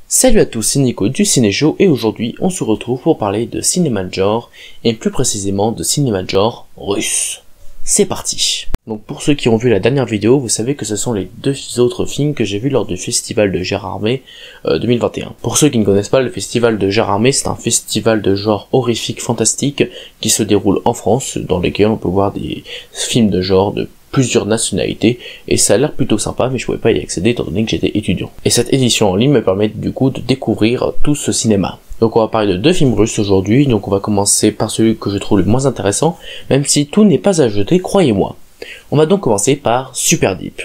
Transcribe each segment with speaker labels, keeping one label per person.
Speaker 1: Salut à tous, c'est Nico du Ciné Show et aujourd'hui on se retrouve pour parler de cinéma de genre et plus précisément de cinéma de genre russe. C'est parti. Donc pour ceux qui ont vu la dernière vidéo, vous savez que ce sont les deux autres films que j'ai vus lors du festival de Gérardmer 2021. Pour ceux qui ne connaissent pas, le festival de Gérardmer, c'est un festival de genre horrifique fantastique qui se déroule en France, dans lequel on peut voir des films de genre de plusieurs nationalités, et ça a l'air plutôt sympa, mais je pouvais pas y accéder étant donné que j'étais étudiant. Et cette édition en ligne me permet du coup de découvrir tout ce cinéma. Donc on va parler de deux films russes aujourd'hui, donc on va commencer par celui que je trouve le moins intéressant, même si tout n'est pas à jeter, croyez-moi. On va donc commencer par Super Deep.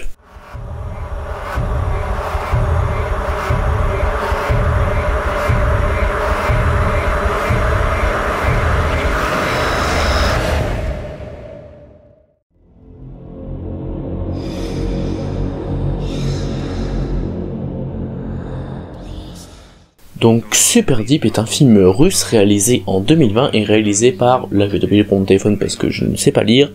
Speaker 1: Donc Super Deep est un film russe réalisé en 2020 et réalisé par, là je vais t'appeler pour mon téléphone parce que je ne sais pas lire,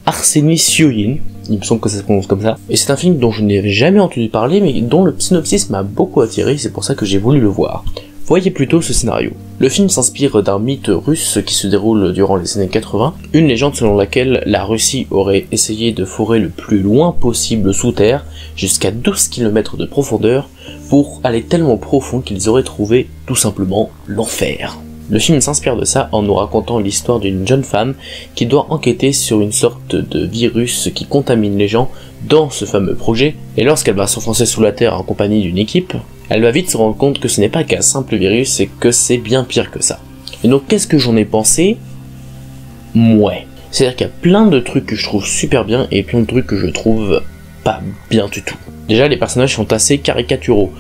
Speaker 1: Arseny Sioyin, il me semble que ça se prononce comme ça. Et c'est un film dont je n'avais jamais entendu parler mais dont le synopsis m'a beaucoup attiré, c'est pour ça que j'ai voulu le voir. Voyez plutôt ce scénario. Le film s'inspire d'un mythe russe qui se déroule durant les années 80, une légende selon laquelle la Russie aurait essayé de forer le plus loin possible sous terre, jusqu'à 12 km de profondeur, pour aller tellement profond qu'ils auraient trouvé tout simplement l'enfer. Le film s'inspire de ça en nous racontant l'histoire d'une jeune femme qui doit enquêter sur une sorte de virus qui contamine les gens dans ce fameux projet, et lorsqu'elle va s'enfoncer sous la terre en compagnie d'une équipe, elle va vite se rendre compte que ce n'est pas qu'un simple virus et que c'est bien pire que ça. Et donc qu'est-ce que j'en ai pensé? Mouais. C'est-à-dire qu'il y a plein de trucs que je trouve super bien et plein de trucs que je trouve pas bien du tout. Déjà les personnages sont assez caricaturaux.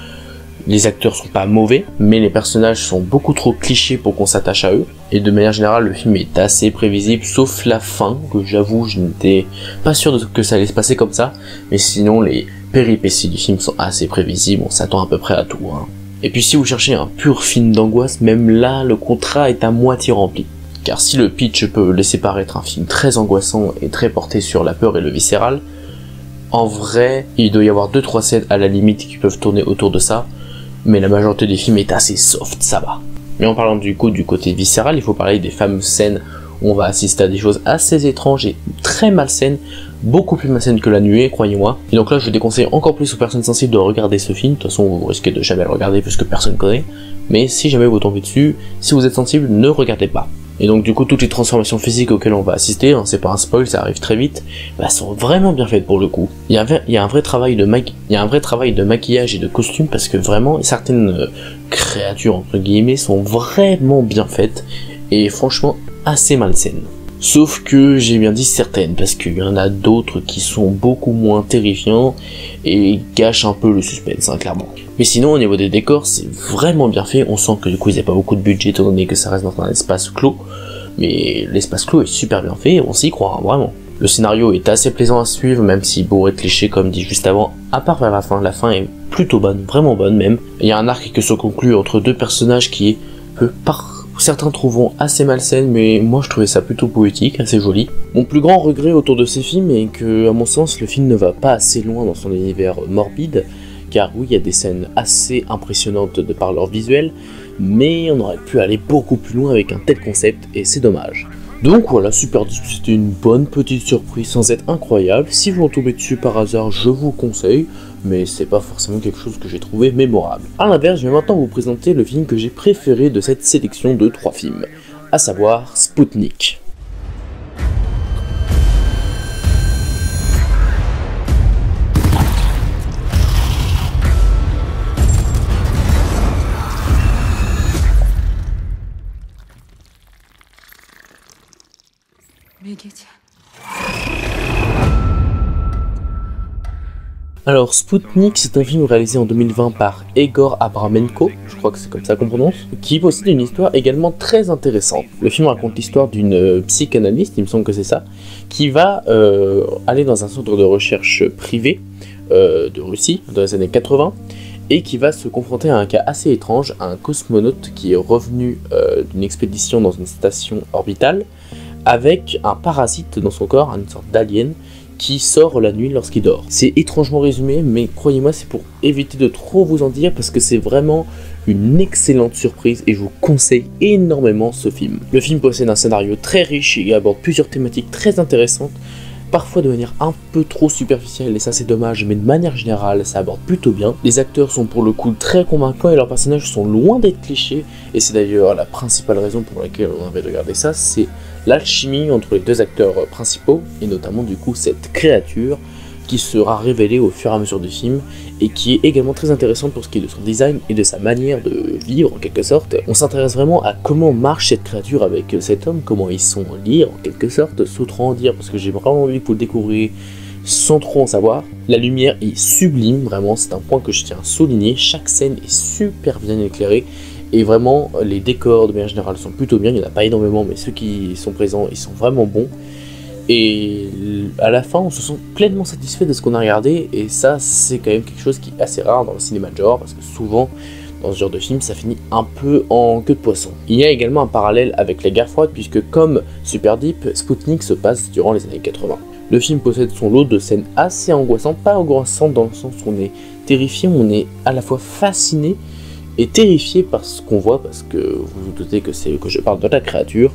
Speaker 1: Les acteurs sont pas mauvais, mais les personnages sont beaucoup trop clichés pour qu'on s'attache à eux. Et de manière générale, le film est assez prévisible, sauf la fin, que j'avoue, je n'étais pas sûr que ça allait se passer comme ça. Mais sinon, les péripéties du film sont assez prévisibles, on s'attend à peu près à tout. Et puis si vous cherchez un pur film d'angoisse, même là, le contrat est à moitié rempli. Car si le pitch peut laisser paraître un film très angoissant et très porté sur la peur et le viscéral, en vrai, il doit y avoir 2-3 scènes à la limite qui peuvent tourner autour de ça, mais la majorité des films est assez soft, ça va. Mais en parlant du côté viscéral, il faut parler des fameuses scènes où on va assister à des choses assez étranges et très malsaines, beaucoup plus malsaines que La Nuée, croyez-moi. Et donc là, je déconseille encore plus aux personnes sensibles de regarder ce film, de toute façon vous risquez de jamais le regarder puisque personne connaît, mais si jamais vous tombez dessus, si vous êtes sensible, ne regardez pas. Et donc du coup toutes les transformations physiques auxquelles on va assister, c'est pas un spoil, ça arrive très vite, sont vraiment bien faites pour le coup. Il y a un vrai travail de maquillage et de costume parce que vraiment certaines créatures entre guillemets sont vraiment bien faites et franchement assez malsaines. Sauf que j'ai bien dit certaines parce qu'il y en a d'autres qui sont beaucoup moins terrifiants et gâchent un peu le suspense, clairement. Mais sinon au niveau des décors c'est vraiment bien fait, on sent que du coup il n'y a pas beaucoup de budget étant donné que ça reste dans un espace clos, mais l'espace clos est super bien fait, on s'y croit vraiment. Le scénario est assez plaisant à suivre même si bourré de clichés comme dit juste avant, à part vers la fin est plutôt bonne, vraiment bonne même. Il y a un arc qui se conclut entre deux personnages qui est certains trouveront assez malsaine, mais moi je trouvais ça plutôt poétique, assez joli. Mon plus grand regret autour de ces films est que, à mon sens, le film ne va pas assez loin dans son univers morbide, car oui, il y a des scènes assez impressionnantes de par leur visuel, mais on aurait pu aller beaucoup plus loin avec un tel concept, et c'est dommage. Donc voilà, Super Deep, c'était une bonne petite surprise sans être incroyable. Si vous en tombez dessus par hasard, je vous conseille, mais c'est pas forcément quelque chose que j'ai trouvé mémorable. A l'inverse, je vais maintenant vous présenter le film que j'ai préféré de cette sélection de 3 films, à savoir Spoutnik. Alors Spoutnik, c'est un film réalisé en 2020 par Egor Abramenko, je crois que c'est comme ça qu'on prononce, qui possède une histoire également très intéressante. Le film raconte l'histoire d'une psychanalyste, il me semble que c'est ça, qui va aller dans un centre de recherche privé de Russie dans les années 80 et qui va se confronter à un cas assez étrange, un cosmonaute qui est revenu d'une expédition dans une station orbitale avec un parasite dans son corps, une sorte d'alien, qui sort la nuit lorsqu'il dort. C'est étrangement résumé, mais croyez-moi, c'est pour éviter de trop vous en dire parce que c'est vraiment une excellente surprise et je vous conseille énormément ce film. Le film possède un scénario très riche et aborde plusieurs thématiques très intéressantes, parfois de manière un peu trop superficielle et ça c'est dommage, mais de manière générale ça aborde plutôt bien. Les acteurs sont pour le coup très convaincants et leurs personnages sont loin d'être clichés, et c'est d'ailleurs la principale raison pour laquelle on avait regardé ça, c'est l'alchimie entre les deux acteurs principaux, et notamment du coup cette créature qui sera révélée au fur et à mesure du film, et qui est également très intéressante pour ce qui est de son design et de sa manière de vivre en quelque sorte. On s'intéresse vraiment à comment marche cette créature avec cet homme, comment ils sont liés en quelque sorte, sans trop en dire, parce que j'ai vraiment envie que vous le découvriez sans trop en savoir. La lumière est sublime, vraiment c'est un point que je tiens à souligner, chaque scène est super bien éclairée, et vraiment les décors de manière générale sont plutôt bien, il n'y en a pas énormément, mais ceux qui sont présents, ils sont vraiment bons. Et à la fin, on se sent pleinement satisfait de ce qu'on a regardé, et ça, c'est quand même quelque chose qui est assez rare dans le cinéma de genre, parce que souvent, dans ce genre de film, ça finit un peu en queue de poisson. Il y a également un parallèle avec la guerre froide, puisque comme Super Deep, Sputnik se passe durant les années 80. Le film possède son lot de scènes assez angoissantes, pas angoissantes dans le sens où on est terrifié, on est à la fois fasciné et terrifié par ce qu'on voit, parce que vous vous doutez que je parle de la créature,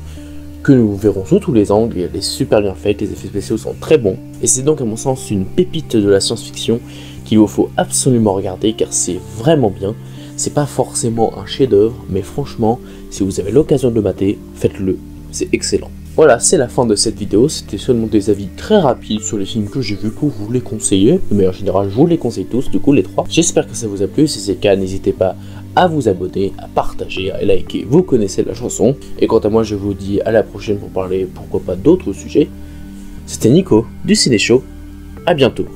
Speaker 1: que nous verrons sous tous les angles, et elle est super bien faite, les effets spéciaux sont très bons, et c'est donc à mon sens une pépite de la science-fiction qu'il vous faut absolument regarder car c'est vraiment bien. C'est pas forcément un chef-d'œuvre, mais franchement, si vous avez l'occasion de le mater, faites-le, c'est excellent. Voilà, c'est la fin de cette vidéo, c'était seulement des avis très rapides sur les films que j'ai vus pour vous les conseiller, mais en général je vous les conseille tous, du coup les trois. J'espère que ça vous a plu, si c'est le cas, n'hésitez pas à vous abonner, à partager, à liker, vous connaissez la chanson. Et quant à moi, je vous dis à la prochaine pour parler, pourquoi pas, d'autres sujets. C'était Nico, du Ciné Show, à bientôt.